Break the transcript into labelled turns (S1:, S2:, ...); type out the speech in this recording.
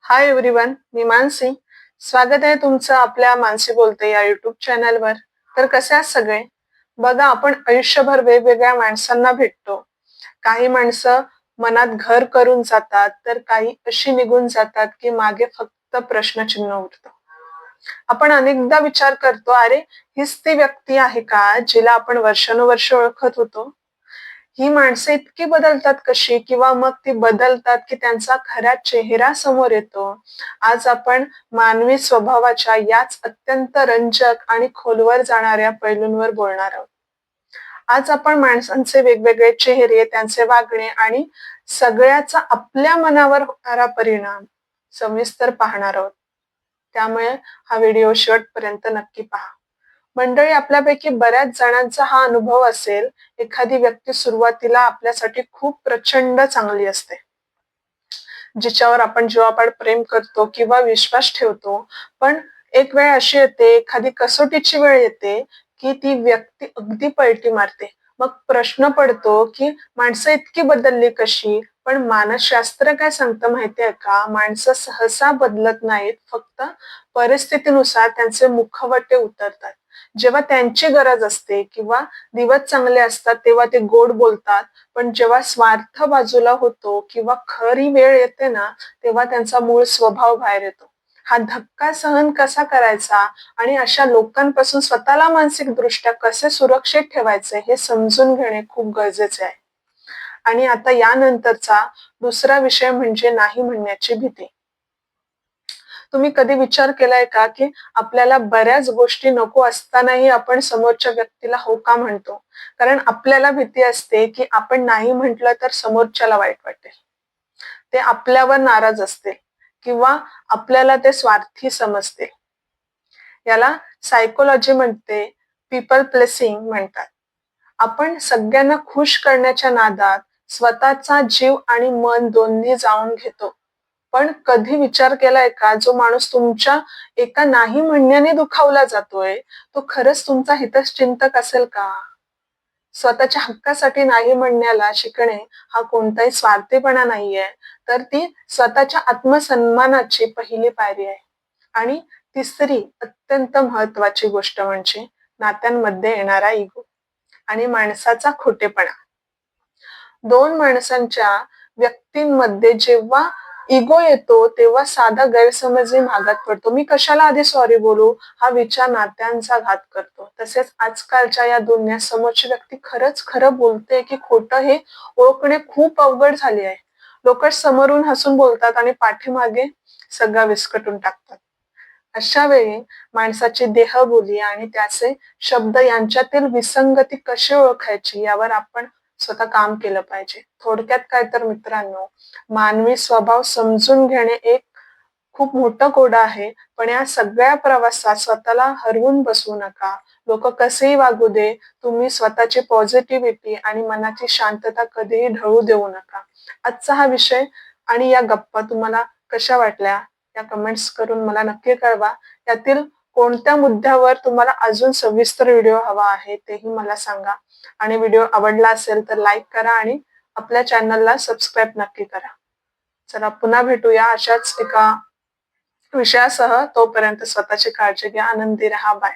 S1: Hi everyone, मी मानसी. स्वागत आहे तुमचं आपल्या मानसी बोलते या युट्यूब चॅनलवर. तर कसे आहात सगळे? बघा, आपण आयुष्यभर वेगवेगळ्या माणसांना भेटतो. काही माणसं मनात घर करून जातात, तर काही अशी निघून जातात की मागे फक्त प्रश्नचिन्ह उरतं. आपण अनेकदा विचार करतो, अरे हीच ती व्यक्ती आहे का जिला आपण वर्षानुवर्ष ओळखत होतो? ही माणसं इतकी बदलतात कशी, किंवा मग ती बदलतात की त्यांचा खरा चेहरा समोर येतो. आज आपण मानवी स्वभावाच्या याच अत्यंत रंजक आणि खोलवर जाणाऱ्या पैलूंवर बोलणार आहोत. आज आपण माणसांचे वेगवेगळे चेहरे, त्यांचे वागणे आणि सगळ्याचा आपल्या मनावर होणारा परिणाम सविस्तर पाहणार आहोत. त्यामुळे हा व्हिडिओ शेवटपर्यंत नक्की पहा. मंडळी, आपल्यापैकी बऱ्याच जणांचा हा अनुभव असेल. एखादी व्यक्ती सुरुवातीला आपल्यासाठी खूप प्रचंड चांगली असते, जिच्यावर आपण जीवापाड प्रेम करतो किंवा विश्वास ठेवतो. पण एक वेळ अशी येते, एखादी कसोटीची वेळ येते की ती व्यक्ती अगदी पलटी मारते. मग प्रश्न पडतो की माणसं इतकी बदलली कशी? पण मानसशास्त्र काय सांगतं माहितीये का? माणसं सहसा बदलत नाहीत, फक्त परिस्थितीनुसार त्यांचे मुखवटे उतरतात. जेव्हा त्यांची गरज असते किंवा दिवस चांगले असतात तेव्हा ते गोड बोलतात, पण जेव्हा स्वार्थ बाजूला होतो किंवा खरी वेळ येते ना, तेव्हा त्यांचा मूळ स्वभाव बाहेर येतो. हा धक्का सहन कसा करायचा आणि अशा लोकांपासून स्वतःला मानसिकदृष्ट्या कसे सुरक्षित ठेवायचे हे समजून घेणे खूप गरजेचे आहे. आणि आता यानंतरचा दुसरा विषय म्हणजे नाही म्हणण्याची भीती. तुम्ही कधी विचार केलाय का की आपल्याला बऱ्याच गोष्टी नको असतानाही आपण समोरच्या व्यक्तीला हो का म्हणतो? कारण आपल्याला भीती असते की आपण नाही म्हटलं तर समोरच्याला वाईट वाटेल, ते आपल्यावर नाराज असतील किंवा आपल्याला ते स्वार्थी समजतील. याला सायकोलॉजी म्हणते पीपल प्लेसिंग म्हणतात. आपण सगळ्यांना खुश करण्याच्या नादात स्वतःचा जीव आणि मन दोन्ही जाळून घेतो. पण कधी विचार केलाय का, जो माणूस तुमच्या एका नाही म्हणण्याने दुखावला जातोय, तो खरंच तुमचा हितचिंतक असेल का? स्वतःच्या हक्कासाठी नाही म्हणण्याला शिकणे हा कोणताही स्वार्थीपणा नाहीये, तर ती स्वतःच्या आत्मसन्मानाची पहिली पायरी आहे. आणि तिसरी अत्यंत महत्वाची गोष्ट म्हणजे नात्यांमध्ये येणारा इगो आणि माणसाचा खोटेपणा. दोन माणसांच्या व्यक्तींमध्ये जेव्हा इगो येतो, तेव्हा साधा गैरसमजही महागात पडतो. मी कशाला आधी सॉरी बोलू, हा विचार नात्यांचा घात करतो. तसेच आजकालच्या या दुनियेत समोरची व्यक्ती खरंच खरं बोलते की खोटं हे ओळखणे खूप अवघड झाले आहे. लोक समोरून हसून बोलतात आणि पाठीमागे सगळं विस्कटून टाकतात. अशा वेळी माणसाची देहबोली आणि त्याचे शब्द यांच्यातील विसंगती कशी ओळखायची, यावर आपण स्वतः काम केलं पाहिजे. थोडक्यात काय तर मित्रांनो, मानवी स्वभाव समजून घेणे एक खूप मोठं कोडं आहे. पण या सगळ्या प्रवासात स्वतःला हरवून बसू नका. लोक कसेही वागू दे, तुम्ही स्वतःची पॉझिटिव्हिटी आणि मनाची शांतता कधीही ढळू देऊ नका. आजचा हा विषय आणि या गप्पा तुम्हाला कशा वाटल्या, या कमेंट्स करून मला नक्की कळवा. यातील कोणत्या मुद्द्यावर तुम्हाला अजून सविस्तर व्हिडिओ हवा आहे तेही मला सांगा. आणि व्हिडिओ आवडला असेल तर लाईक करा आणि आपल्या चॅनलला सबस्क्राईब नक्की करा. चला, पुन्हा भेटूया अशाच एका विषयासह. तोपर्यंत स्वतःची काळजी घ्या. आनंदी राहा. बाय.